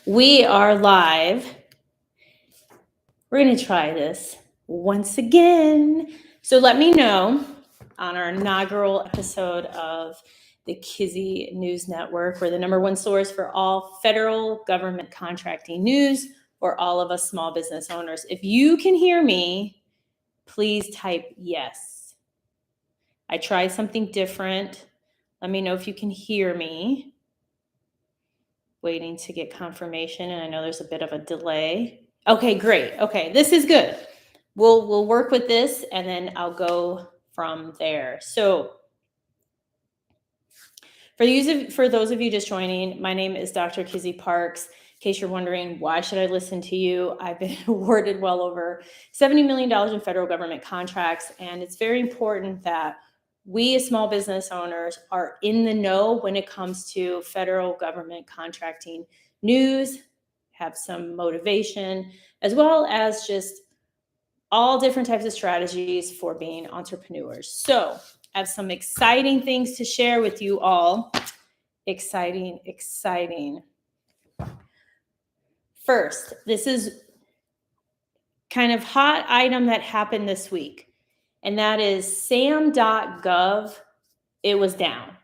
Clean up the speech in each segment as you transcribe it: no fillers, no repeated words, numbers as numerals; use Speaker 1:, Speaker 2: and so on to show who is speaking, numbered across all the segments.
Speaker 1: We are live. We're going to try this once again. So let me know on our inaugural episode of the Kizzy News Network. We're the number one source for all federal government contracting news for all of us small business owners. If you can hear me, please type yes. I tried something different. Let me know if you can hear me. Waiting to get confirmation, and I know there's a bit of a delay. Okay, great. Okay, this is good. We'll work with this, and then I'll go from there. So, for those of you just joining, my name is Dr. Kizzy Parks. In case you're wondering, why should I listen to you? I've been awarded well over $70 million in federal government contracts, and it's very important that we as small business owners are in the know when it comes to federal government contracting news, have some motivation, as well as just all different types of strategies for being entrepreneurs. So I have some exciting things to share with you all. Exciting. First, this is kind of hot item that happened this week, and that is sam.gov. It was down.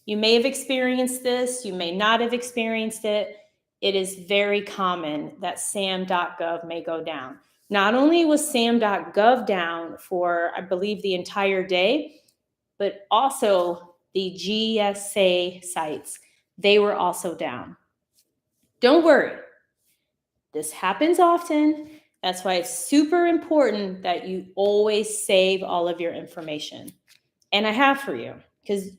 Speaker 1: You may have experienced this, you may not have experienced it. It is very common that sam.gov may go down. Not only was sam.gov down for, I believe, the entire day, but also the GSA sites, they were also down. Don't worry. This happens often. That's why it's super important that you always save all of your information. And I have for you, because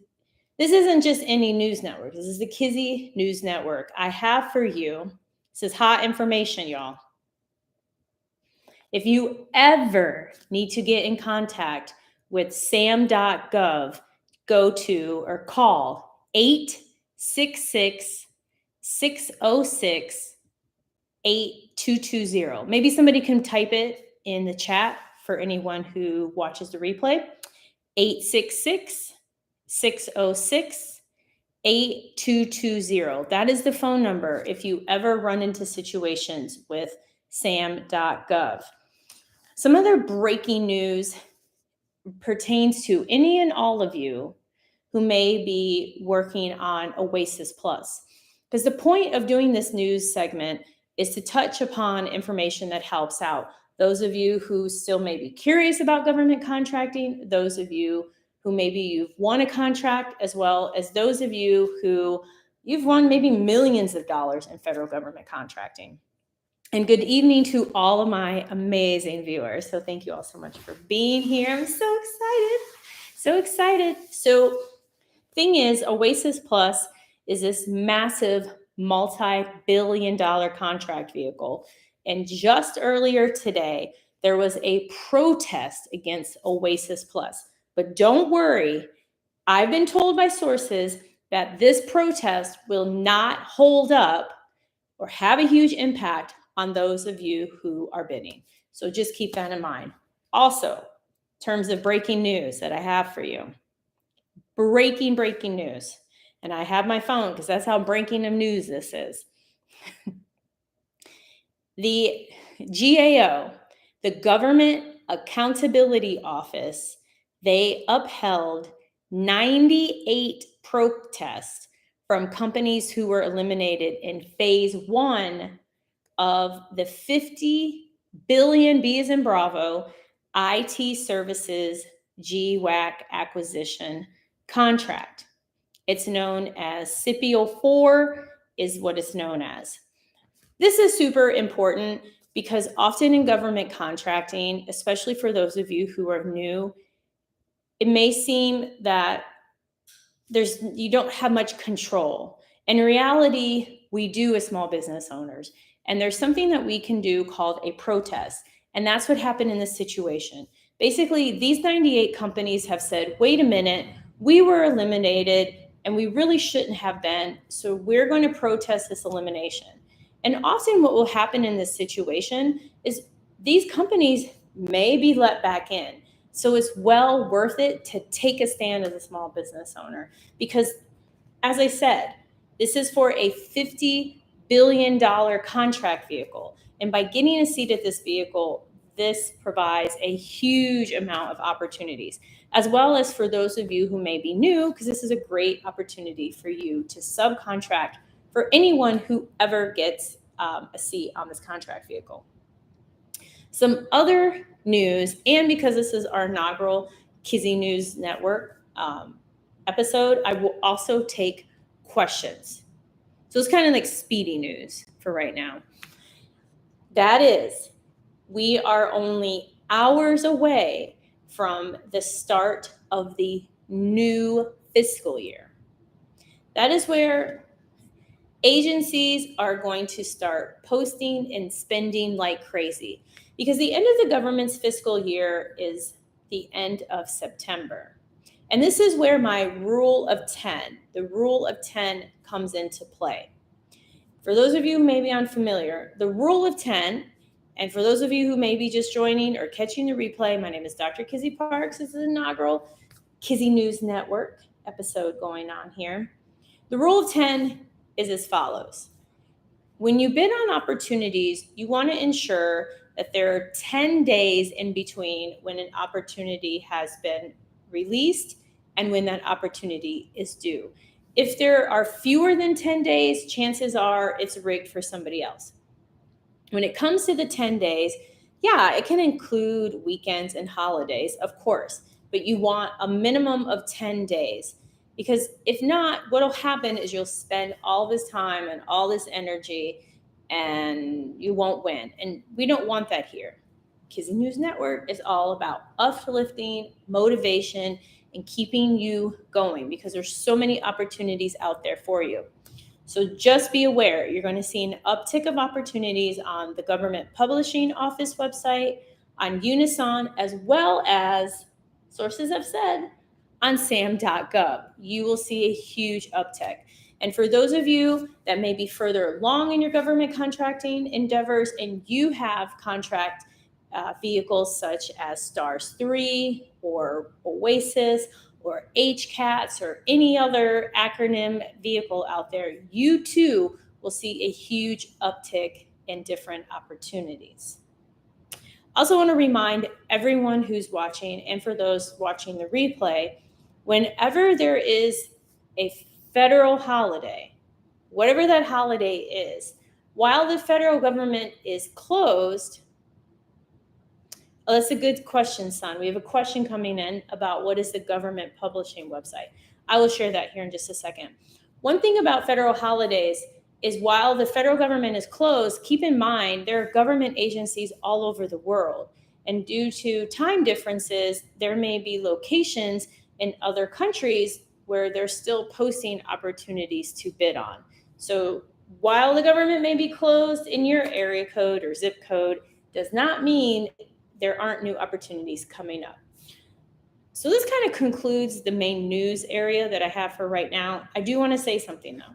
Speaker 1: this isn't just any news network. This is the Kizzy News Network. I have for you, this is hot information, y'all. If you ever need to get in contact with sam.gov, go to or call 866-606-8220. Maybe somebody can type it in the chat for anyone who watches the replay. 866-606-8220. That is the phone number if you ever run into situations with sam.gov. Some other breaking news pertains to any and all of you who may be working on Oasis Plus. Because the point of doing this news segment is to touch upon information that helps out those of you who still may be curious about government contracting, those of you who maybe you've won a contract, as well as those of you who you've won maybe millions of dollars in federal government contracting. And good evening to all of my amazing viewers. So thank you all so much for being here. I'm so excited. So thing is, Oasis Plus is this massive multi-billion-dollar contract vehicle. And just earlier today, there was a protest against Oasis Plus. But don't worry, I've been told by sources that this protest will not hold up or have a huge impact on those of you who are bidding. So just keep that in mind. Also, in terms of breaking news that I have for you, breaking news. And I have my phone because that's how breaking of news this is. The GAO, the Government Accountability Office, they upheld 98 protests from companies who were eliminated in phase one of the 50 billion, B as in Bravo, IT services GWAC acquisition contract. It's known as CIPIO 4 is what it's known as. This is super important because often in government contracting, especially for those of you who are new, it may seem that you don't have much control. In reality, we do as small business owners. And there's something that we can do called a protest. And that's what happened in this situation. Basically, these 98 companies have said, wait a minute, we were eliminated and we really shouldn't have been. So we're going to protest this elimination. And often what will happen in this situation is these companies may be let back in. So it's well worth it to take a stand as a small business owner because, as I said, this is for a $50 billion contract vehicle. And by getting a seat at this vehicle, this provides a huge amount of opportunities, as well as for those of you who may be new, because this is a great opportunity for you to subcontract for anyone who ever gets a seat on this contract vehicle. Some other news, and because this is our inaugural Kizzy News Network episode, I will also take questions. So it's kind of like speedy news for right now. That is, we are only hours away from the start of the new fiscal year. That is where agencies are going to start posting and spending like crazy, because the end of the government's fiscal year is the end of September. And this is where my rule of 10, the rule of 10 comes into play. For those of you who may be unfamiliar, the rule of 10, and for those of you who may be just joining or catching the replay, my name is Dr. Kizzy Parks. This is an inaugural Kizzy News Network episode going on here. The rule of 10 is as follows. When you bid on opportunities, you want to ensure that there are 10 days in between when an opportunity has been released and when that opportunity is due. If there are fewer than 10 days, chances are it's rigged for somebody else. When it comes to the 10 days, yeah, it can include weekends and holidays, of course, but you want a minimum of 10 days. Because if not, what'll happen is you'll spend all this time and all this energy and you won't win. And we don't want that here. Kizzy News Network is all about uplifting, motivation, and keeping you going, because there's so many opportunities out there for you. So just be aware, you're going to see an uptick of opportunities on the Government Publishing Office website, on Unison, as well as, sources have said, on sam.gov. You will see a huge uptick. And for those of you that may be further along in your government contracting endeavors and you have contract vehicles such as STARS 3 or OASIS or HCATS or any other acronym vehicle out there, you too will see a huge uptick in different opportunities. I also want to remind everyone who's watching, and for those watching the replay, whenever there is a federal holiday, whatever that holiday is, while the federal government is closed. Oh, that's a good question, son. We have a question coming in about what is the government publishing website. I will share that here in just a second. One thing about federal holidays is while the federal government is closed, keep in mind there are government agencies all over the world. And due to time differences, there may be locations in other countries where they're still posting opportunities to bid on. So while the government may be closed in your area code or zip code, does not mean there aren't new opportunities coming up. So this kind of concludes the main news area that I have for right now. I do want to say something though.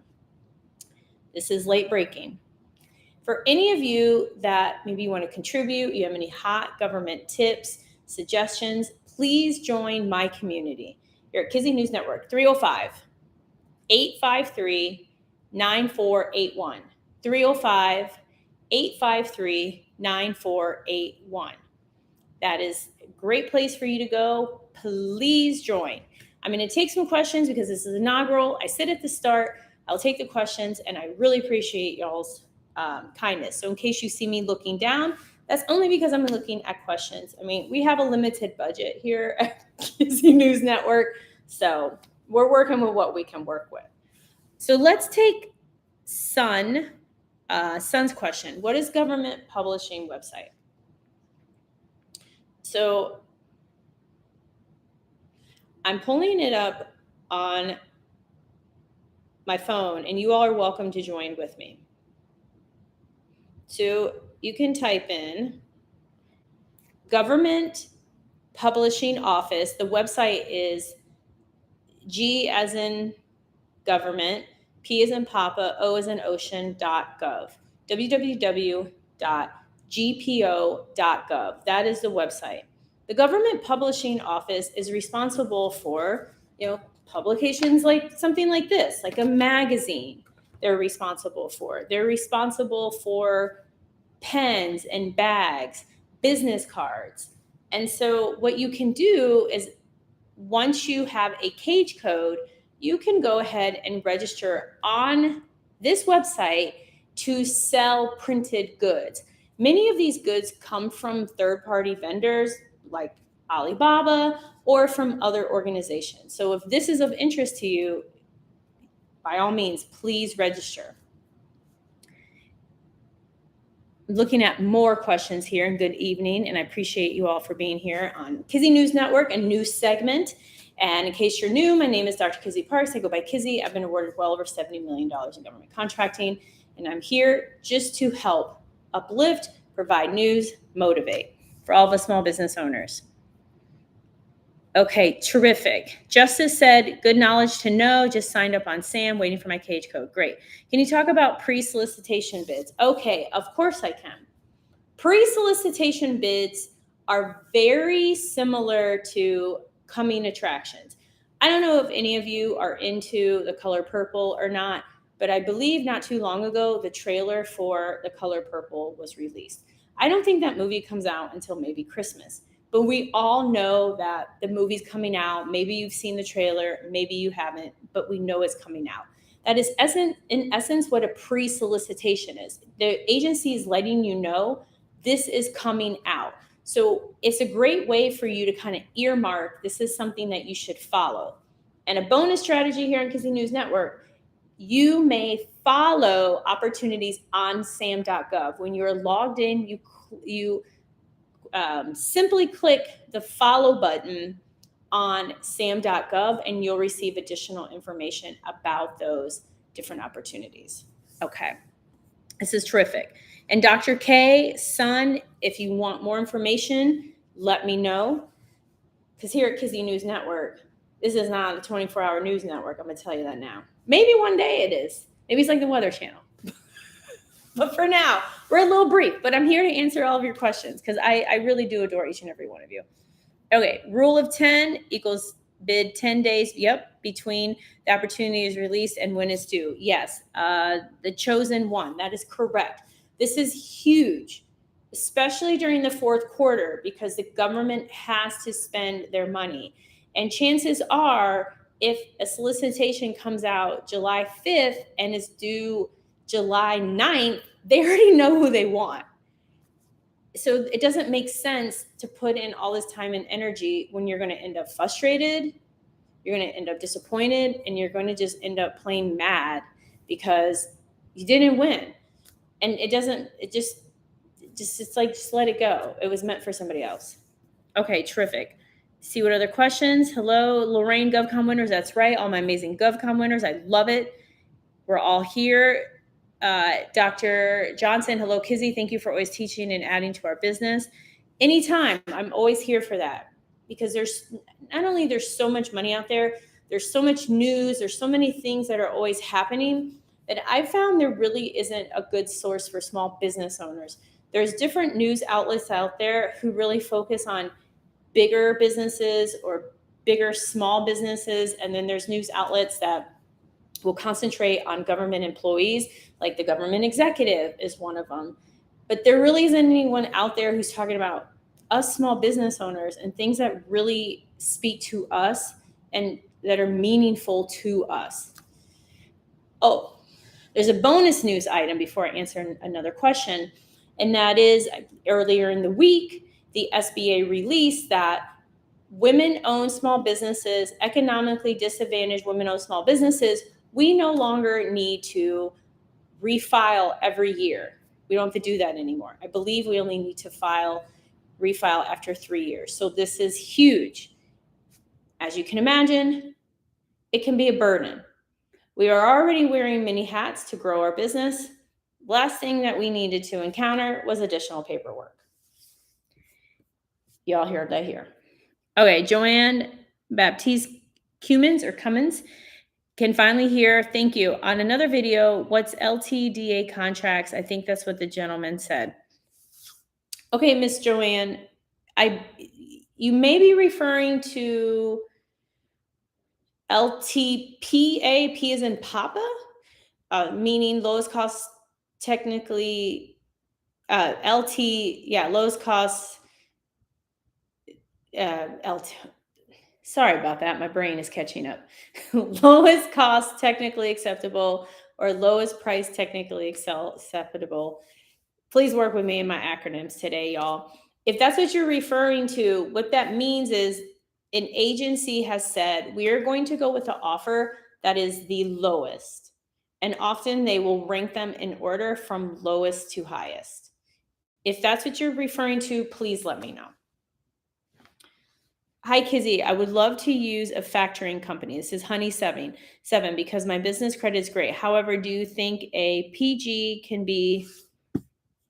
Speaker 1: This is late breaking. For any of you that maybe want to contribute, you have any hot government tips, suggestions, please join my community here at Kizzy News Network, 305-853-9481. 305-853-9481. That is a great place for you to go. Please join. I'm going to take some questions because this is inaugural. I said at the start, I'll take the questions, and I really appreciate y'all's kindness. So in case you see me looking down, that's only because I'm looking at questions. I mean, we have a limited budget here at Kizzy News Network, so we're working with what we can work with. So let's take Son's question. What is government publishing website? So I'm pulling it up on my phone, and you all are welcome to join with me. So you can type in Government Publishing Office. The website is G as in government, P as in Papa, O as in ocean.gov. www.gpo.gov. That is the website. The Government Publishing Office is responsible for, publications like something like this, like a magazine, they're responsible for. They're responsible for pens and bags, business cards. And so what you can do is once you have a cage code, you can go ahead and register on this website to sell printed goods. Many of these goods come from third-party vendors like Alibaba or from other organizations. So if this is of interest to you, by all means, please register. Looking at more questions here, and good evening, and I appreciate you all for being here on Kizzy News Network, a news segment. And in case you're new, my name is Dr. Kizzy Parks. I go by Kizzy. I've been awarded well over $70 million in government contracting, and I'm here just to help uplift, provide news, motivate for all of us small business owners. Okay, terrific. Justice said, good knowledge to know. Just signed up on SAM, waiting for my cage code. Great. Can you talk about pre-solicitation bids? Okay, of course I can. Pre-solicitation bids are very similar to coming attractions. I don't know if any of you are into The Color Purple or not, but I believe not too long ago, the trailer for The Color Purple was released. I don't think that movie comes out until maybe Christmas. But we all know that the movie's coming out. Maybe you've seen the trailer, maybe you haven't, but we know it's coming out. That is in essence what a pre-solicitation is. The agency is letting you know this is coming out. So it's a great way for you to kind of earmark this is something that you should follow. And a bonus strategy here on Kizzy News Network, you may follow opportunities on sam.gov. When you're logged in, you simply click the follow button on sam.gov and you'll receive additional information about those different opportunities. Okay, this is terrific. And Dr. K, son, if you want more information, let me know. Because here at Kizzy News Network, this is not a 24-hour news network. I'm going to tell you that now. Maybe one day it is. Maybe it's like the Weather Channel. But for now, we're a little brief, but I'm here to answer all of your questions because I really do adore each and every one of you. Okay, rule of 10 equals bid 10 days, between the opportunity is released and when it's due. Yes, the chosen one, that is correct. This is huge, especially during the fourth quarter because the government has to spend their money. And chances are, if a solicitation comes out July 5th and is due July 9th, they already know who they want. So it doesn't make sense to put in all this time and energy when you're going to end up frustrated, you're going to end up disappointed, and you're going to just end up plain mad because you didn't win. And it's like, just let it go. It was meant for somebody else. Okay, terrific. See what other questions? Hello, Lorraine, GovCon winners. That's right. All my amazing GovCon winners. I love it. We're all here. Dr. Johnson, hello, Kizzy. Thank you for always teaching and adding to our business. Anytime, I'm always here for that because there's so much money out there, there's so much news, there's so many things that are always happening that I found there really isn't a good source for small business owners. There's different news outlets out there who really focus on bigger businesses or bigger small businesses, and then there's news outlets that will concentrate on government employees, like the government executive is one of them. But there really isn't anyone out there who's talking about us small business owners and things that really speak to us and that are meaningful to us. Oh, there's a bonus news item before I answer another question, and that is earlier in the week, the SBA released that women-owned small businesses, economically disadvantaged women-owned small businesses, we no longer need to refile every year. We don't have to do that anymore. I believe we only need to refile after 3 years. So this is huge. As you can imagine, it can be a burden. We are already wearing many hats to grow our business. Last thing that we needed to encounter was additional paperwork. Y'all heard that here. Okay, Joanne Baptiste Cummins can finally hear, thank you. On another video, what's LTDA contracts? I think that's what the gentleman said. Okay, Miss Joanne, you may be referring to LTPA, P as in Papa. meaning lowest cost technically, LT, yeah, lowest cost, LT. Sorry about that. My brain is catching up. Lowest cost technically acceptable or lowest price technically acceptable. Please work with me in my acronyms today, y'all. If that's what you're referring to, what that means is an agency has said, we are going to go with the offer that is the lowest. And often they will rank them in order from lowest to highest. If that's what you're referring to, please let me know. Hi, Kizzy. I would love to use a factoring company. This is Honey7 because my business credit is great. However, do you think a PG can be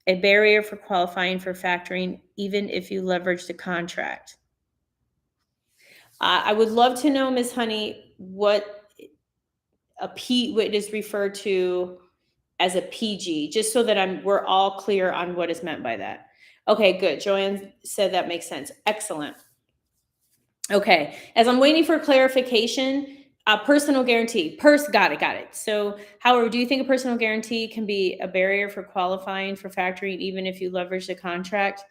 Speaker 1: a barrier for qualifying for factoring, even if you leverage the contract? I would love to know, Ms. Honey, what what is referred to as a PG, just so that we're all clear on what is meant by that. Okay, good. Joanne said that makes sense. Excellent. Okay, as I'm waiting for clarification, personal guarantee. Got it. So, however, do you think a personal guarantee can be a barrier for qualifying for factoring, even if you leverage the contract?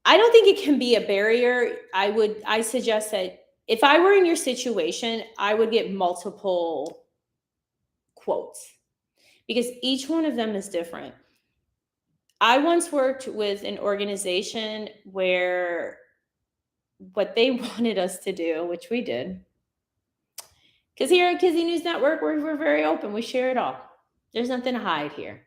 Speaker 1: I don't think it can be a barrier. I suggest that if I were in your situation, I would get multiple quotes because each one of them is different. I once worked with an organization where what they wanted us to do, which we did, because here at Kizzy News Network, we're very open. We share it all. There's nothing to hide here.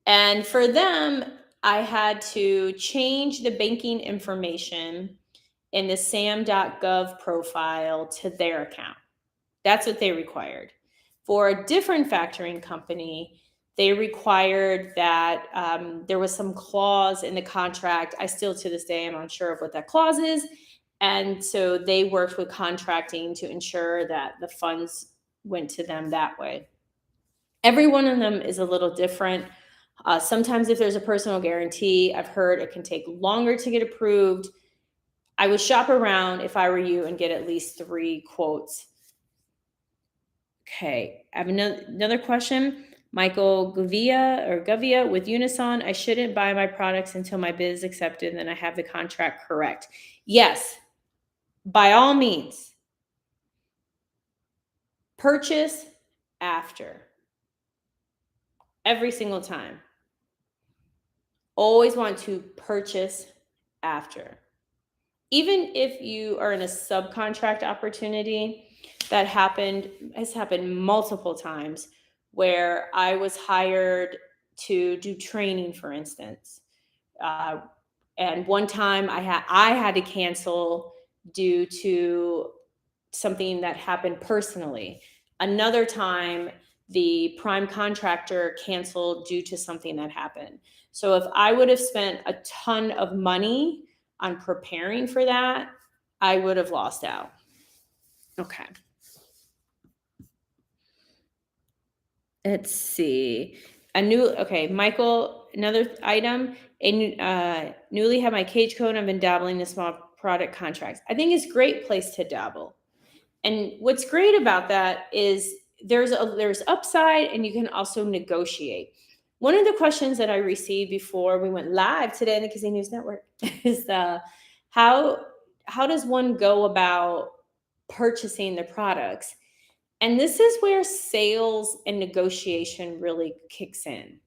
Speaker 1: And for them, I had to change the banking information in the sam.gov profile to their account. That's what they required. For a different factoring company, they required that there was some clause in the contract. I still, to this day, am unsure of what that clause is. And so they worked with contracting to ensure that the funds went to them that way. Every one of them is a little different. Sometimes if there's a personal guarantee, I've heard it can take longer to get approved. I would shop around if I were you and get at least 3 quotes. Okay, I have another question. Michael Gavia with Unison. I shouldn't buy my products until my bid is accepted and then I have the contract correct. Yes, by all means, purchase after. Every single time. Always want to purchase after. Even if you are in a subcontract opportunity, that has happened multiple times where I was hired to do training, for instance. And one time I had to cancel due to something that happened personally. Another time, the prime contractor canceled due to something that happened. So if I would have spent a ton of money on preparing for that, I would have lost out. Okay. Let's see. Michael, another item. Newly have my cage code. I've been dabbling in small product contracts. I think it's a great place to dabble. And what's great about that is there's upside and you can also negotiate. One of the questions that I received before we went live today in the Kizzy News Network is how does one go about purchasing the products? And this is where sales and negotiation really kicks in.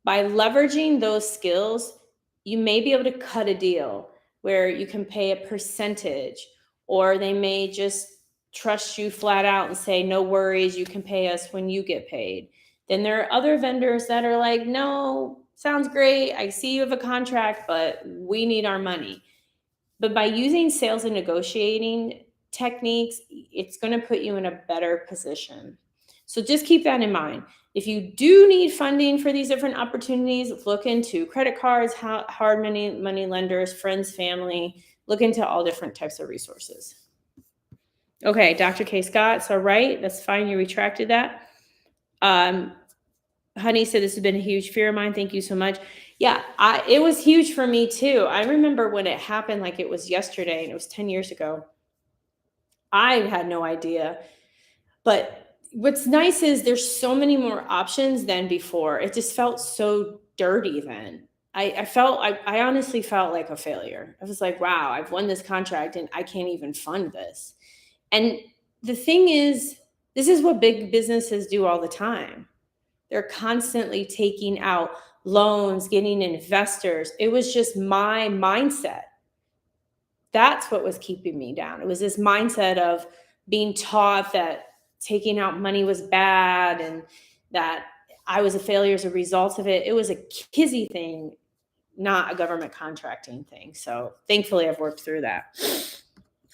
Speaker 1: By leveraging those skills, you may be able to cut a deal where you can pay a percentage, or they may just trust you flat out and say, no worries, you can pay us when you get paid. Then there are other vendors that are like, no, sounds great. I see you have a contract, but we need our money. But by using sales and negotiating techniques, it's going to put you in a better position. So just keep that in mind. If you do need funding for these different opportunities, look into credit cards, hard money lenders, friends, family. Look into all different types of resources. Okay, Dr. K. Scott, so right, that's fine. You retracted that. Honey said this has been a huge fear of mine. Thank you so much. Yeah, it was huge for me too. I remember when it happened like it was yesterday and it was 10 years ago. I had no idea. But What's nice is there's so many more options than before. It just felt so dirty then. I honestly felt like a failure. I was like, wow, I've won this contract and I can't even fund this. And the thing is, this is what big businesses do all the time. They're constantly taking out loans, getting investors. It was just my mindset. That's what was keeping me down. It was this mindset of being taught that taking out money was bad and that I was a failure as a result of it. It was a Kizzy thing, not a government contracting thing. So thankfully, I've worked through that.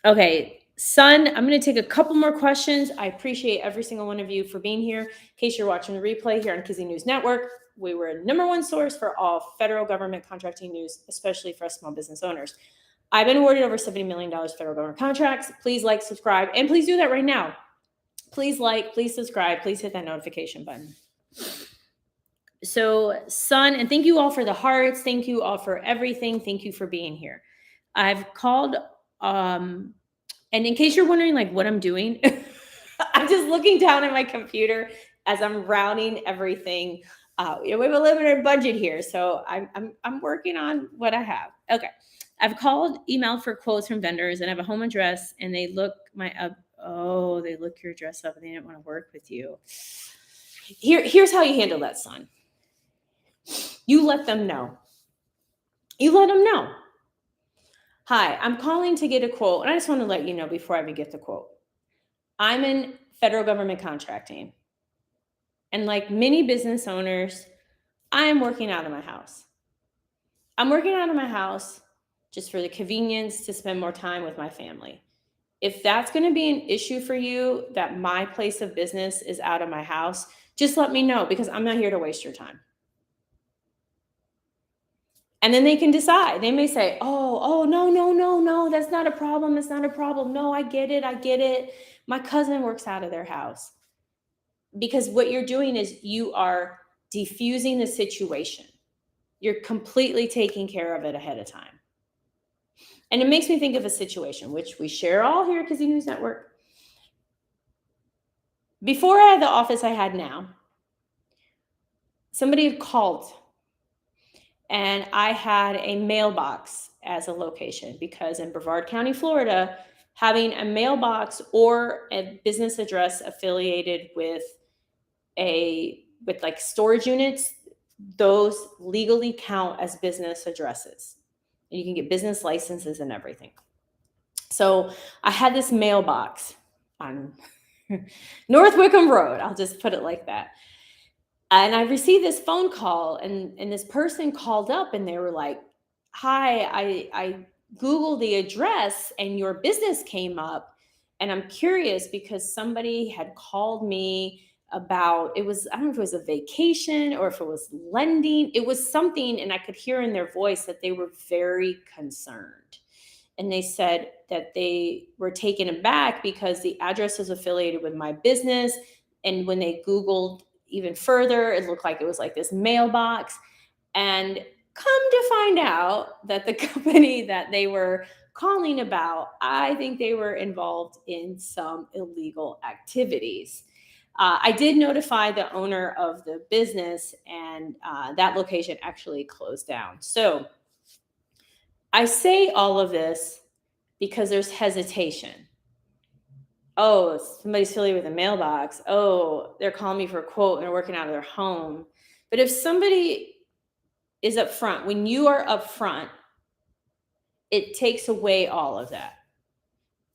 Speaker 1: Okay, son, I'm going to take a couple more questions. I appreciate every single one of you for being here. In case you're watching the replay here on Kizzy News Network, we were #1 source for all federal government contracting news, especially for us small business owners. I've been awarded over $70 million federal government contracts. Please like, subscribe, and please do that right now. Please like, please subscribe, please hit that notification button. So, son, and thank you all for the hearts. Thank you all for everything. Thank you for being here. I've called, and in case you're wondering, like, what I'm doing, I'm just looking down at my computer as I'm routing everything. We have a limited budget here, so I'm working on what I have. Okay. I've called, emailed for quotes from vendors, and I have a home address, and they look they look your address up, and they didn't want to work with you. Here's how you handle that, son. You let them know. You let them know. Hi, I'm calling to get a quote, and I just want to let you know before I even get the quote. I'm in federal government contracting, and like many business owners, I'm working out of my house. I'm working out of my house just for the convenience to spend more time with my family. If that's going to be an issue for you, that my place of business is out of my house, just let me know because I'm not here to waste your time. And then they can decide. They may say, no, that's not a problem. It's not a problem. No, I get it. My cousin works out of their house. Because what you're doing is you are diffusing the situation. You're completely taking care of it ahead of time. And it makes me think of a situation, which we share all here at Kizzy News Network. Before I had the office I had now, somebody had called and I had a mailbox as a location because in Brevard County, Florida, having a mailbox or a business address affiliated with like storage units, those legally count as business addresses. You can get business licenses and everything. So I had this mailbox on North Wickham Road. I'll just put it like that. And I received this phone call, and this person called up and they were like, hi, I Googled the address and your business came up. And I'm curious because somebody had called me about, I don't know if it was a vacation or if it was lending. It was something, and I could hear in their voice that they were very concerned. And they said that they were taken aback because the address was affiliated with my business. And when they Googled even further, it looked like it was like this mailbox. And come to find out that the company that they were calling about, I think they were involved in some illegal activities. I did notify the owner of the business, and that location actually closed down. So I say all of this because there's hesitation. Oh, somebody's affiliated with a mailbox. Oh, they're calling me for a quote and they're working out of their home. But if somebody is up front, when you are up front, it takes away all of that.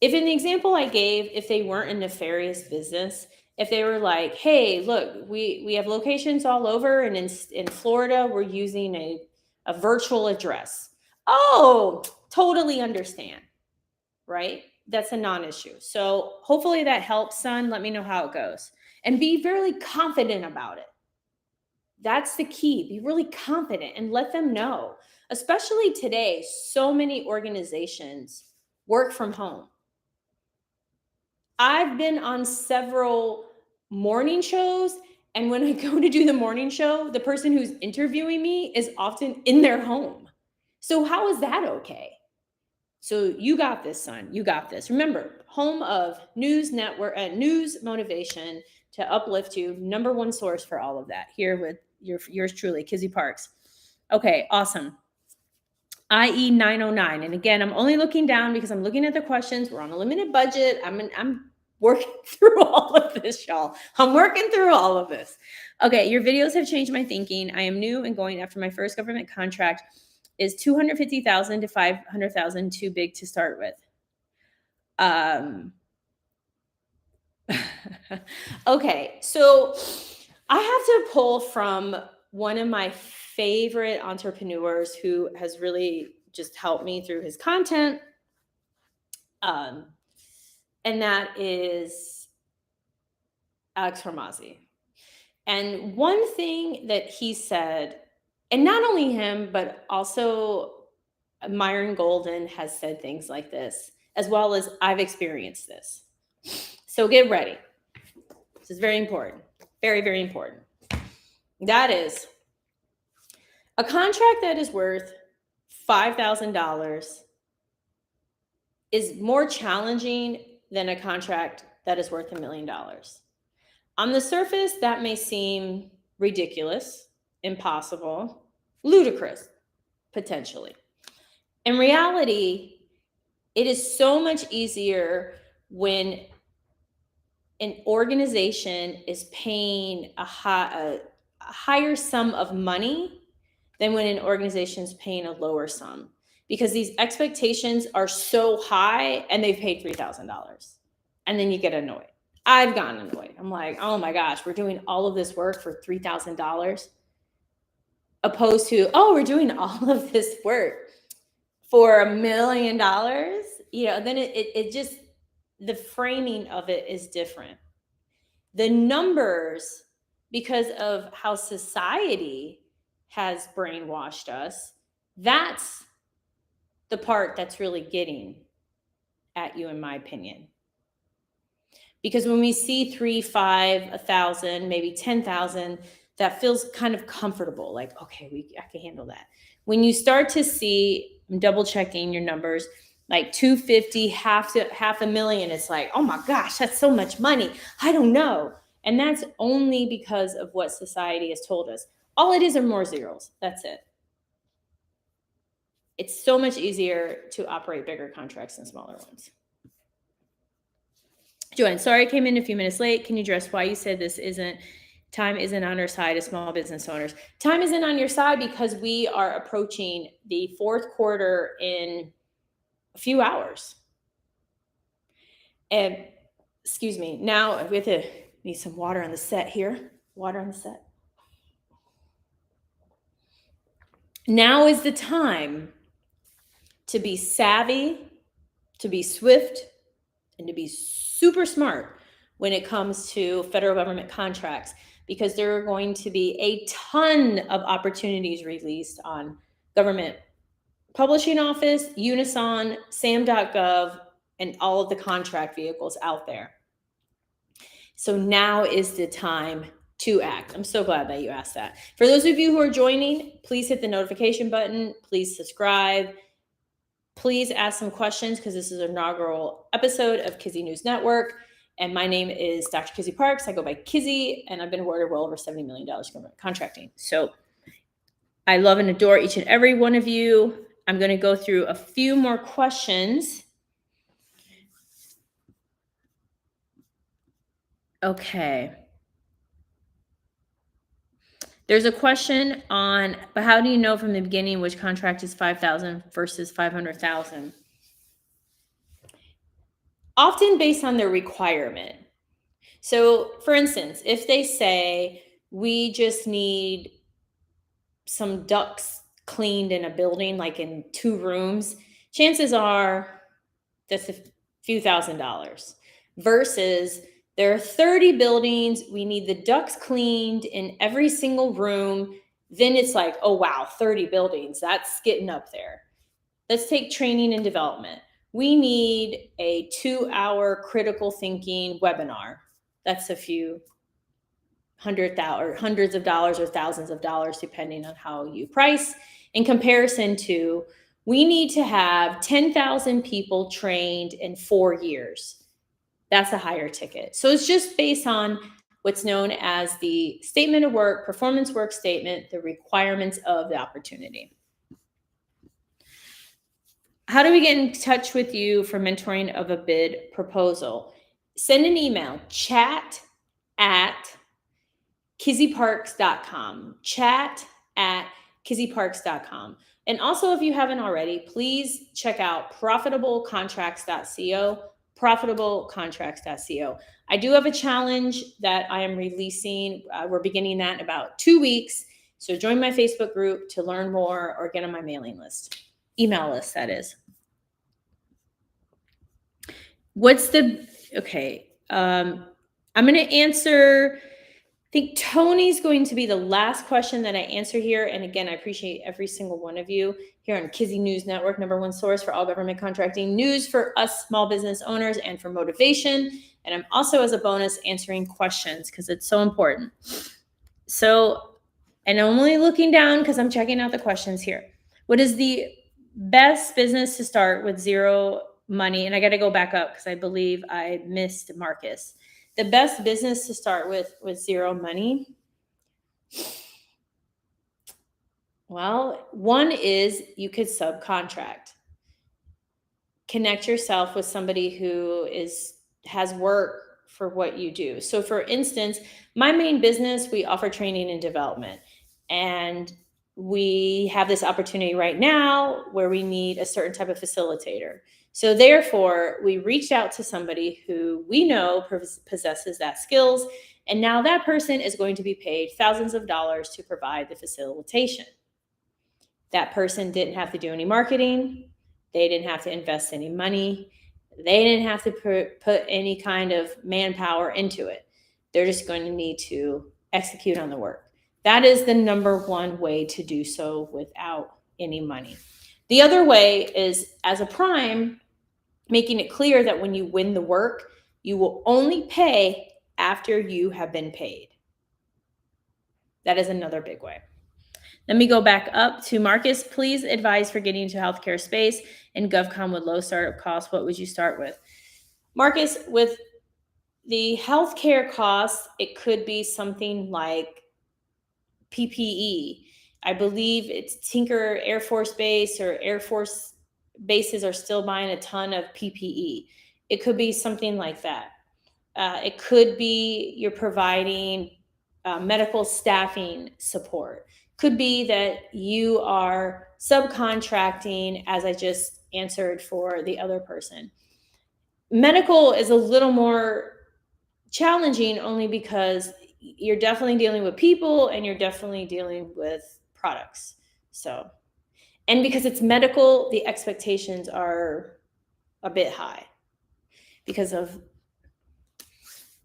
Speaker 1: If in the example I gave, if they weren't a nefarious business, if they were like, hey, look, we have locations all over, and in Florida, we're using a virtual address. Oh, totally understand, right? That's a non-issue. So hopefully that helps, son. Let me know how it goes. And be very confident about it. That's the key. Be really confident and let them know. Especially today, so many organizations work from home. I've been on several morning shows, and when I go to do the morning show, the person who's interviewing me is often in their home. So how is that okay? So you got this, son. You got this. Remember, home of news network, news, motivation, to uplift you. Number one source for all of that here with yours truly, Kizzy Parks. Okay, awesome. IE 909. And again, I'm only looking down because I'm looking at the questions. We're on a limited budget. I'm working through all of this, y'all. I'm working through all of this. Okay, your videos have changed my thinking. I am new and going after my first government contract. Is 250,000 to 500,000 too big to start with? Okay, so I have to pull from one of my favorite entrepreneurs who has really just helped me through his content. And that is Alex Hormozzi. And one thing that he said, and not only him, but also Myron Golden has said things like this, as well as I've experienced this. So get ready. This is very important. Very, very important. That is a contract that is worth $5,000 is more challenging than a contract that is worth $1 million. On the surface, that may seem ridiculous, impossible, ludicrous, potentially. In reality, it is so much easier when an organization is paying a higher sum of money than when an organization is paying a lower sum, because these expectations are so high and they've paid $3,000, and then you get annoyed. I've gotten annoyed. I'm like, oh my gosh, we're doing all of this work for $3,000, opposed to, oh, we're doing all of this work for $1 million. Then it just, the framing of it is different. The numbers, because of how society has brainwashed us, that's the part that's really getting at you, in my opinion. Because when we see 3, 5, 1,000, maybe 10,000, that feels kind of comfortable. Like, okay, I can handle that. When you start to see, I'm double checking your numbers, like 250, half a million, it's like, oh my gosh, that's so much money. I don't know. And that's only because of what society has told us. All it is are more zeros. That's it. It's so much easier to operate bigger contracts than smaller ones. Joanne, sorry I came in a few minutes late. Can you address why you said time isn't on our side as small business owners? Time isn't on your side because we are approaching the fourth quarter in a few hours. And excuse me, now we have to need some water on the set here. Water on the set. Now is the time to be savvy, to be swift, and to be super smart when it comes to federal government contracts, because there are going to be a ton of opportunities released on government publishing office, Unison, SAM.gov, and all of the contract vehicles out there. So now is the time to act. I'm so glad that you asked that. For those of you who are joining, please hit the notification button. Please subscribe. Please ask some questions, because this is an inaugural episode of Kizzy News Network. And my name is Dr. Kizzy Parks. I go by Kizzy, and I've been awarded well over $70 million contracting. So I love and adore each and every one of you. I'm going to go through a few more questions. Okay. There's a question on, but how do you know from the beginning which contract is 5,000 versus 500,000? Often based on their requirement. So for instance, if they say we just need some ducts cleaned in a building, like in 2 rooms, chances are that's a few $1,000s, versus there are 30 buildings, we need the ducts cleaned in every single room. Then it's like, oh wow, 30 buildings, that's getting up there. Let's take training and development. We need a 2-hour critical thinking webinar. That's a few hundreds of dollars or thousands of dollars, depending on how you price, in comparison to we need to have 10,000 people trained in 4 years. That's a higher ticket. So it's just based on what's known as the statement of work, performance work statement, the requirements of the opportunity. How do we get in touch with you for mentoring of a bid proposal? Send an email, chat@kizzyparks.com. Chat@kizzyparks.com. And also, if you haven't already, please check out profitablecontracts.co. Profitablecontracts.co. I do have a challenge that I am releasing. We're beginning that in about 2 weeks. So join my Facebook group to learn more or get on my mailing list, email list, that is. Okay. I'm going to answer, I think Tony's going to be the last question that I answer here. And again, I appreciate every single one of you here on Kizzy News Network, #1 source for all government contracting news for us small business owners and for motivation. And I'm also, as a bonus, answering questions because it's so important. So, and I'm only looking down because I'm checking out the questions here. What is the best business to start with zero money? And I got to go back up because I believe I missed Marcus. The best business to start with zero money. Well, one is you could subcontract. Connect yourself with somebody who has work for what you do. So for instance, my main business, we offer training and development. And we have this opportunity right now where we need a certain type of facilitator. So therefore, we reached out to somebody who we know possesses that skills. And now that person is going to be paid thousands of dollars to provide the facilitation. That person didn't have to do any marketing. They didn't have to invest any money. They didn't have to put any kind of manpower into it. They're just going to need to execute on the work. That is the #1 way to do so without any money. The other way is, as a prime, making it clear that when you win the work, you will only pay after you have been paid. That is another big way. Let me go back up to Marcus. Please advise for getting into healthcare space and GovCon with low startup costs. What would you start with? Marcus, with the healthcare costs, it could be something like PPE. I believe it's Tinker Air Force Base or Air Force bases are still buying a ton of PPE. It could be something like that. It could be you're providing medical staffing support. Could be that you are subcontracting, as I just answered for the other person. Medical is a little more challenging only because you're definitely dealing with people and you're definitely dealing with products. So, and because it's medical, the expectations are a bit high because of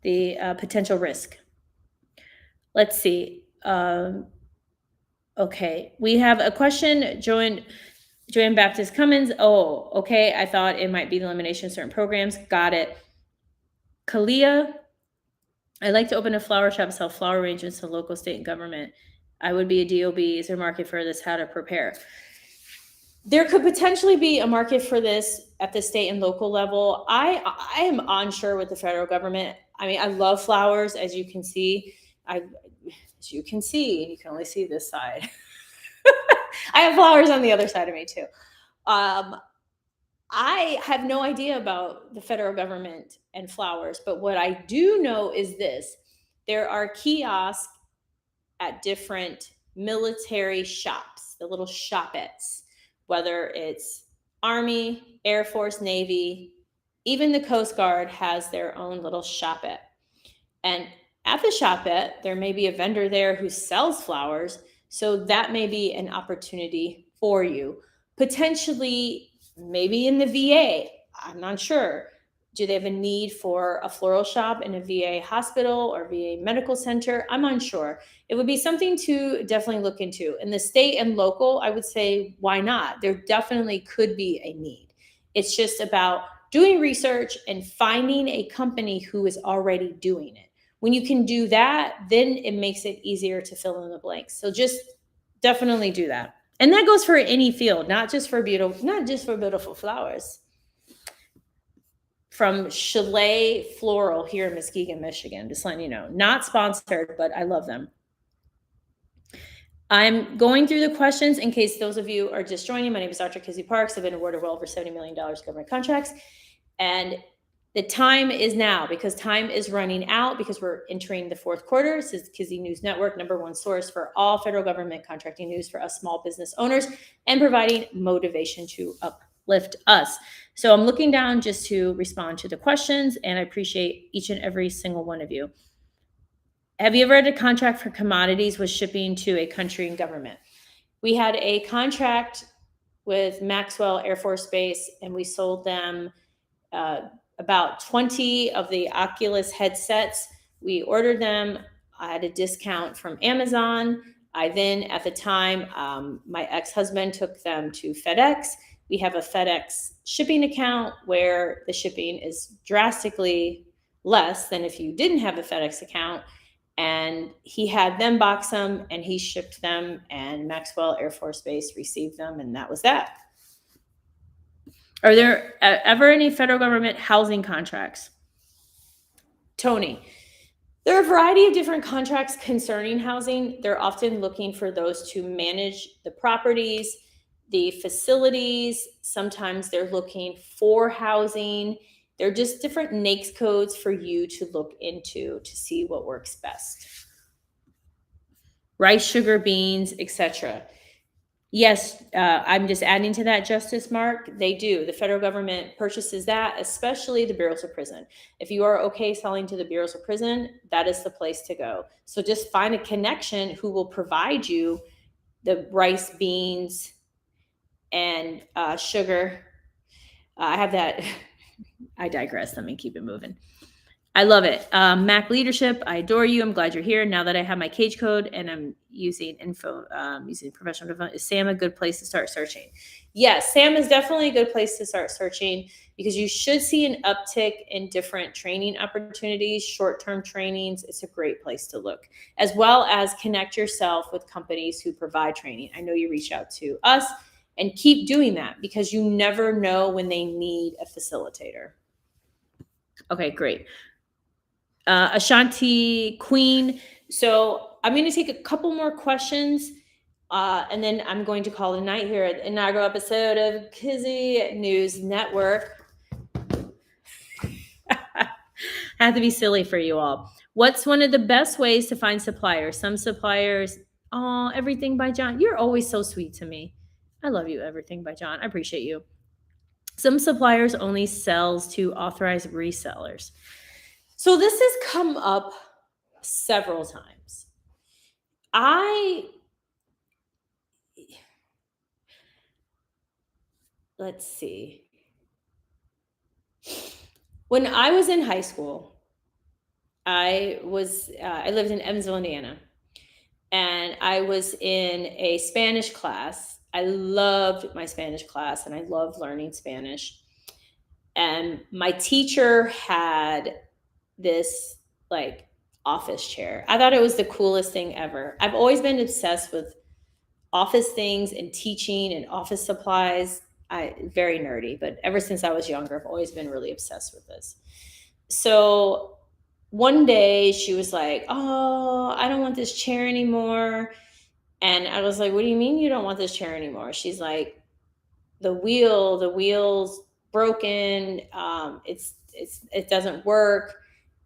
Speaker 1: the potential risk. Let's see. Okay, we have a question. Joanne Baptist Cummins. Oh, okay. I thought it might be the elimination of certain programs. Got it. Kalia, I'd like to open a flower shop, sell flower arrangements to local, state, and government. I would be a DOB. Is there a market for this? How to prepare? There could potentially be a market for this at the state and local level. I am unsure with the federal government. I mean, I love flowers, as you can see. You can only see this side. I have flowers on the other side of me too. I have no idea about the federal government and flowers, but what I do know is this. There are kiosks at different military shops, the little shopettes, whether it's Army, Air Force, Navy, even the Coast Guard has their own little shopette. And at the shopette, there may be a vendor there who sells flowers. So that may be an opportunity for you. Potentially, maybe in the VA, I'm not sure. Do they have a need for a floral shop in a VA hospital or VA medical center? I'm unsure. It would be something to definitely look into. In the state and local, I would say, why not? There definitely could be a need. It's just about doing research and finding a company who is already doing it. When you can do that, then it makes it easier to fill in the blanks. So just definitely do that. And that goes for any field, not just for beautiful flowers. from Chalet Floral here in Muskegon, Michigan. Just letting you know. Not sponsored, but I love them. I'm going through the questions in case those of you are just joining. My name is Dr. Kizzy Parks. I've been awarded well over $70 million government contracts. And the time is now because time is running out because we're entering the fourth quarter. This is Kizzy News Network, #1 source for all federal government contracting news for us small business owners and providing motivation to uplift us. So I'm looking down just to respond to the questions, and I appreciate each and every single one of you. Have you ever had a contract for commodities with shipping to a country and government? We had a contract with Maxwell Air Force Base, and we sold them about 20 of the Oculus headsets. We ordered them. I had a discount from Amazon. I then, at the time, my ex-husband took them to FedEx. We have a FedEx shipping account where the shipping is drastically less than if you didn't have a FedEx account. And he had them box them and he shipped them, and Maxwell Air Force Base received them, and that was that. Are there ever any federal government housing contracts? Tony, there are a variety of different contracts concerning housing. They're often looking for those to manage the properties, the facilities. Sometimes they're looking for housing. They're just different NAICS codes for you to look into to see what works best. Rice, sugar, beans, etc. Yes, I'm just adding to that, Justice Mark. They do. The federal government purchases that, especially the bureaus of prison. If you are okay selling to the bureaus of prison, that is the place to go. So just find a connection who will provide you the rice, beans, and sugar. I have that. I digress. Let me keep it moving. I love it. Mac Leadership, I adore you. I'm glad you're here. Now that I have my cage code and I'm using using professional development, is Sam a good place to start searching? Yes, Sam is definitely a good place to start searching because you should see an uptick in different training opportunities, short-term trainings. It's a great place to look, as well as connect yourself with companies who provide training. I know you reach out to us, and keep doing that because you never know when they need a facilitator. Okay, great. Ashanti Queen. So I'm going to take a couple more questions, and then I'm going to call it a night here at the inaugural episode of Kizzy News Network. I have to be silly for you all. What's one of the best ways to find suppliers? Some suppliers, Everything by John. You're always so sweet to me. I love you, Everything by John. I appreciate you. Some suppliers only sells to authorized resellers. So this has come up several times. Let's see. When I was in high school, I lived in Evansville, Indiana, and I was in a Spanish class. I loved my Spanish class, and I loved learning Spanish. And my teacher had this office chair. I thought it was the coolest thing ever. I've always been obsessed with office things and teaching and office supplies. Very nerdy, but ever since I was younger, I've always been really obsessed with this. So one day she was like, "Oh, I don't want this chair anymore." And I was like, "What do you mean you don't want this chair anymore?" She's like, the wheel's broken. It doesn't work.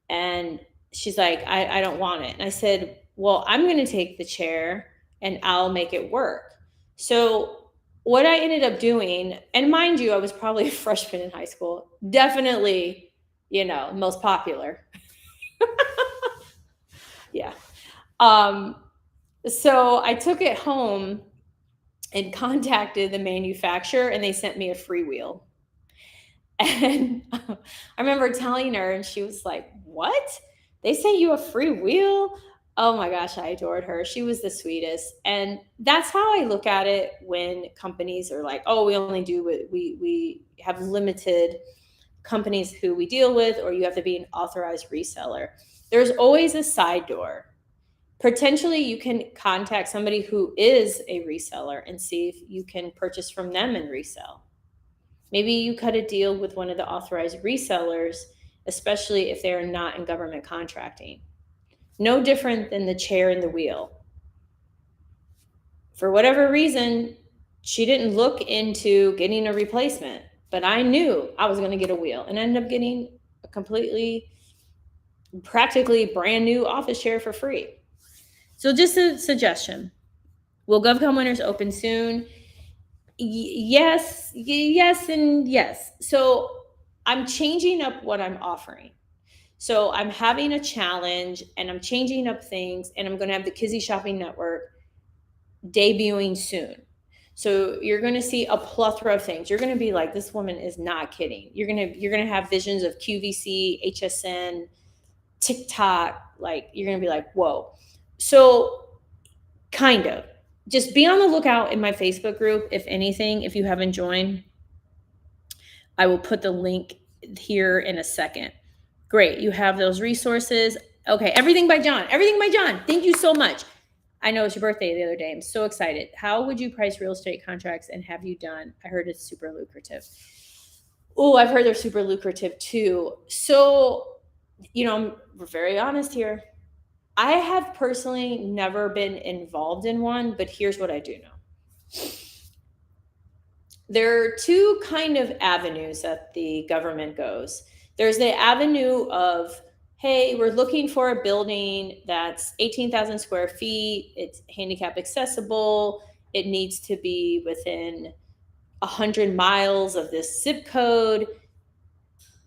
Speaker 1: And she's like, I don't want it. And I said, well, I'm going to take the chair and I'll make it work. So what I ended up doing, and mind you, I was probably a freshman in high school, definitely, most popular. Yeah. So I took it home and contacted the manufacturer, and they sent me a freewheel. And I remember telling her, and she was like, "What? They sent you a free wheel?" Oh my gosh, I adored her. She was the sweetest. And that's how I look at it when companies are like, "Oh, we only do what we have limited companies who we deal with, or you have to be an authorized reseller." There's always a side door. Potentially, you can contact somebody who is a reseller and see if you can purchase from them and resell. Maybe you cut a deal with one of the authorized resellers, especially if they are not in government contracting. No different than the chair and the wheel. For whatever reason, she didn't look into getting a replacement, but I knew I was going to get a wheel and ended up getting a completely, practically brand new office chair for free. So just a suggestion. Will GovCon winners open soon? Yes, yes, and yes. So I'm changing up what I'm offering. So I'm having a challenge and I'm changing up things, and I'm going to have the Kizzy Shopping Network debuting soon. So you're going to see a plethora of things. You're going to be like, this woman is not kidding. You're going to have visions of QVC, HSN, TikTok. Like, you're going to be like, whoa. So kind of just be on the lookout in my Facebook group. If anything, if you haven't joined, I will put the link here in a second. Great. You have those resources. Okay. Everything by John. Everything by John. Thank you so much. I know it's your birthday the other day. I'm so excited. How would you price real estate contracts, and have you done? I heard it's super lucrative. Oh, I've heard they're super lucrative too. So, I'm very honest here. I have personally never been involved in one, but here's what I do know. There are two kind of avenues that the government goes. There's the avenue of, hey, we're looking for a building that's 18,000 square feet, it's handicap accessible, it needs to be within 100 miles of this zip code.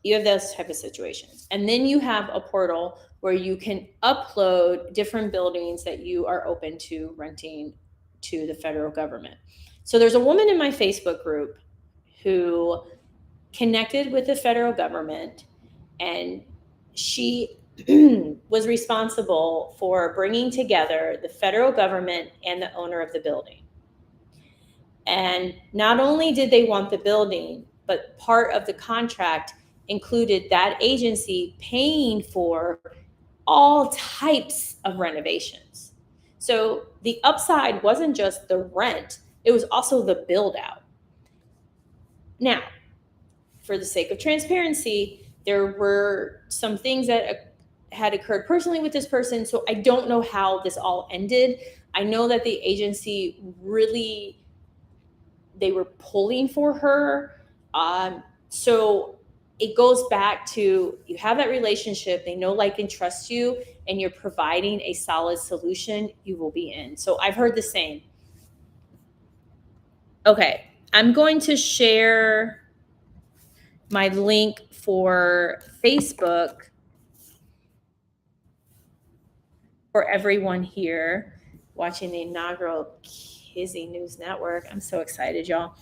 Speaker 1: You have those type of situations. And then you have a portal where you can upload different buildings that you are open to renting to the federal government. So there's a woman in my Facebook group who connected with the federal government, and she was responsible for bringing together the federal government and the owner of the building. And not only did they want the building, but part of the contract included that agency paying for all types of renovations. So the upside wasn't just the rent, it was also the build out. Now, for the sake of transparency, there were some things that had occurred personally with this person. So I don't know how this all ended. I know that the agency really, they were pulling for her. So it goes back to, you have that relationship, they know, like, and trust you, and you're providing a solid solution, you will be in. So I've heard the same. Okay, I'm going to share my link for Facebook for everyone here watching the inaugural Kizzy News Network. I'm so excited, y'all.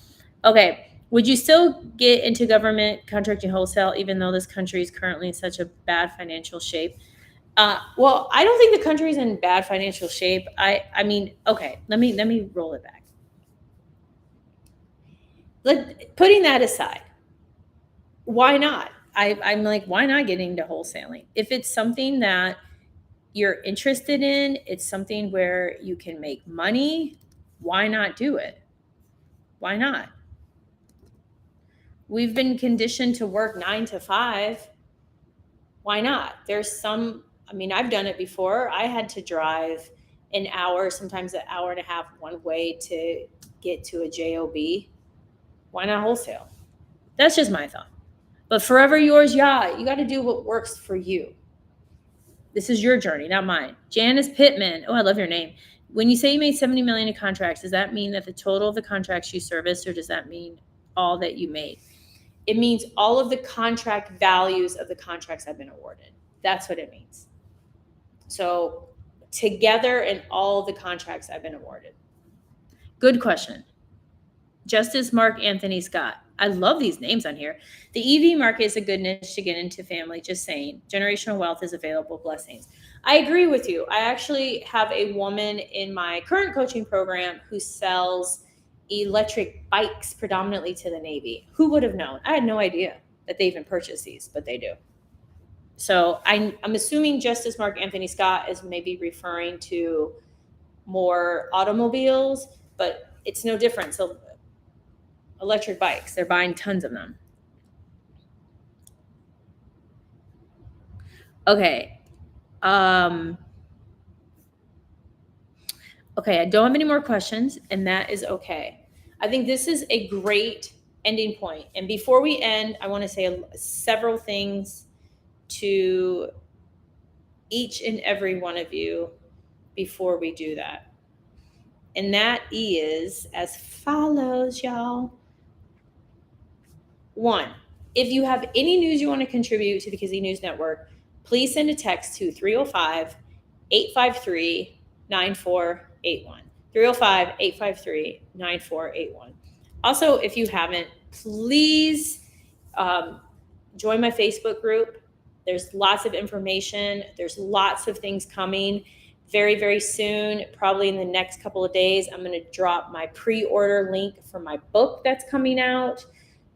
Speaker 1: Okay, would you still get into government contracting wholesale even though this country is currently in such a bad financial shape? Well, I don't think the country's in bad financial shape. I mean, okay, let me roll it back. Putting that aside, why not? I'm like, why not get into wholesaling? If it's something that you're interested in, it's something where you can make money, why not do it? Why not? We've been conditioned to work 9 to 5. Why not? I've done it before. I had to drive an hour, sometimes an hour and a half one way to get to a job. Why not wholesale? That's just my thought. But forever yours, yeah, you got to do what works for you. This is your journey, not mine. Janice Pittman. Oh, I love your name. When you say you made 70 million in contracts, does that mean that the total of the contracts you serviced, or does that mean all that you made? It means all of the contract values of the contracts I've been awarded. That's what it means. So together in all the contracts I've been awarded. Good question. Justice Mark Anthony Scott. I love these names on here. The EV market is a good niche to get into, family. Just saying. Generational wealth is available. Blessings. I agree with you. I actually have a woman in my current coaching program who sells electric bikes predominantly to the Navy. Who would have known? I had no idea that they even purchase these, but they do. So I'm assuming Justice Mark Anthony Scott is maybe referring to more automobiles, but it's no different. So electric bikes. They're buying tons of them. Okay. Okay, I don't have any more questions, and that is okay. I think this is a great ending point. And before we end, I want to say several things to each and every one of you before we do that. And that is as follows, y'all. One, if you have any news you want to contribute to the Kizzy News Network, please send a text to 305 853 9481. 305 853 9481. Also, if you haven't, please join my Facebook group. There's lots of information, there's lots of things coming. Very, very soon, probably in the next couple of days, I'm going to drop my pre-order link for my book that's coming out.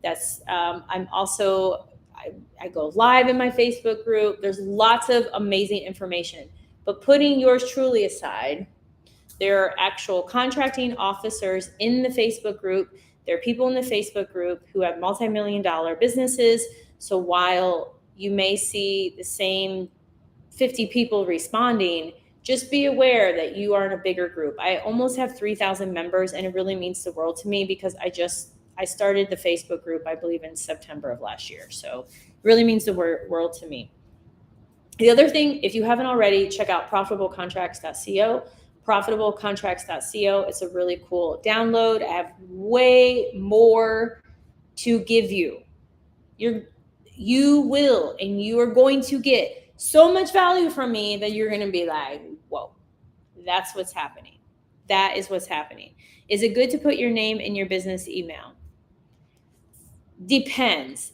Speaker 1: That's I'm also I go live in my Facebook group. There's lots of amazing information. But putting yours truly aside, there are actual contracting officers in the Facebook group. There are people in the Facebook group who have multi-million-dollar businesses. So while you may see the same 50 people responding, just be aware that you are in a bigger group. I almost have 3,000 members, and it really means the world to me because I started the Facebook group, I believe, in September of last year. So it really means the world to me. The other thing, if you haven't already, check out profitablecontracts.co. Profitablecontracts.co. It's a really cool download. I have way more to give you. You will, and you are going to get so much value from me that you're going to be like, whoa, that's what's happening. That is what's happening. Is it good to put your name in your business email? Depends.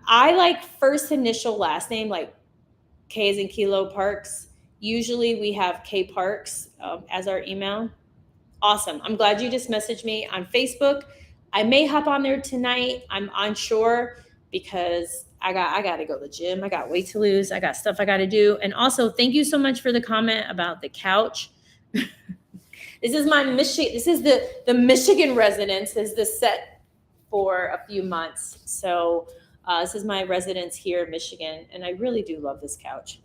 Speaker 1: I like first initial last name, like K's and Kilo Parks. Usually we have K Parks as our email. Awesome. I'm glad you just messaged me on Facebook. I may hop on there tonight. I'm unsure because I got to go to the gym. I got weight to lose. I got stuff I got to do. And also, thank you so much for the comment about the couch. This is my Michigan. This is the Michigan residence. Is the set for a few months. So this is my residence here in Michigan, and I really do love this couch.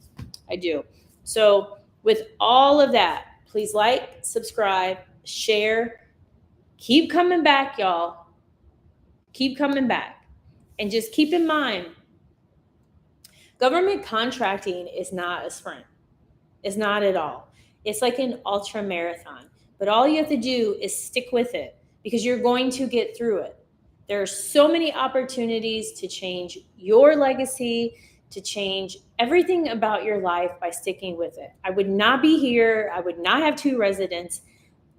Speaker 1: I do. So with all of that, please like, subscribe, share. Keep coming back, y'all. Keep coming back. And just keep in mind, government contracting is not a sprint. It's not at all. It's like an ultra marathon. But all you have to do is stick with it because you're going to get through it. There are so many opportunities to change your legacy, to change everything about your life by sticking with it. I would not be here. I would not have 2 residents.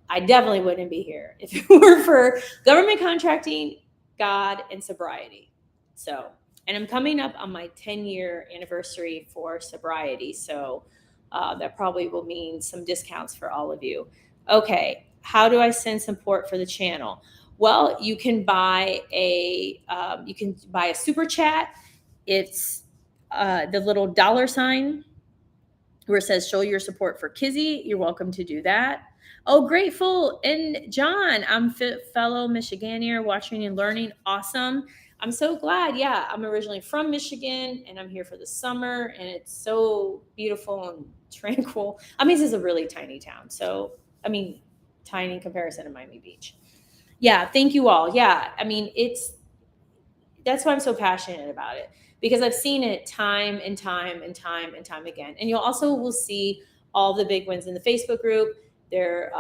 Speaker 1: I definitely wouldn't be here if it were for government contracting, God, and sobriety. So, and I'm coming up on my 10-year anniversary for sobriety. So that probably will mean some discounts for all of you. Okay, how do I send support for the channel? Well, you can buy a super chat. It's the little $ where it says show your support for Kizzy. You're welcome to do that. Oh, grateful. And John, I'm fellow Michigander watching and learning. Awesome. I'm so glad. Yeah, I'm originally from Michigan and I'm here for the summer and it's so beautiful and tranquil. I mean, this is a really tiny town. So, I mean, tiny in comparison to Miami Beach. Yeah, thank you all. Yeah, I mean, that's why I'm so passionate about it because I've seen it time and time and time and time again. And you'll also will see all the big wins in the Facebook group. There,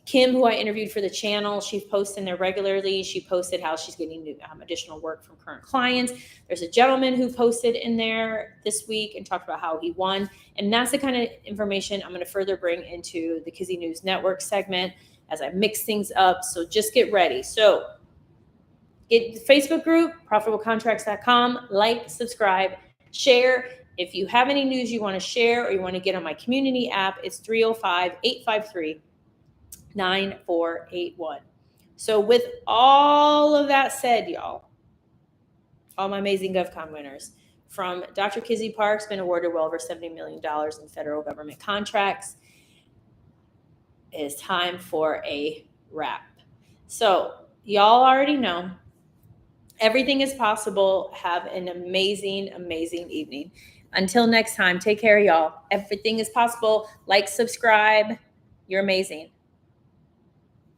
Speaker 1: Kim, who I interviewed for the channel, she's posting there regularly. She posted how she's getting new, additional work from current clients. There's a gentleman who posted in there this week and talked about how he won. And that's the kind of information I'm going to further bring into the Kizzy News Network segment as I mix things up. So just get ready. So get the Facebook group, profitablecontracts.com, like, subscribe, share. If you have any news you want to share or you want to get on my community app, it's 305-853-9481. So with all of that said, y'all, all my amazing GovCon winners, from Dr. Kizzy Parks, been awarded well over $70 million in federal government contracts. It is time for a wrap. So Y'all already know. Everything is possible. Have an amazing, amazing evening. Until next time, take care, y'all. Everything is possible. Like, subscribe. You're amazing.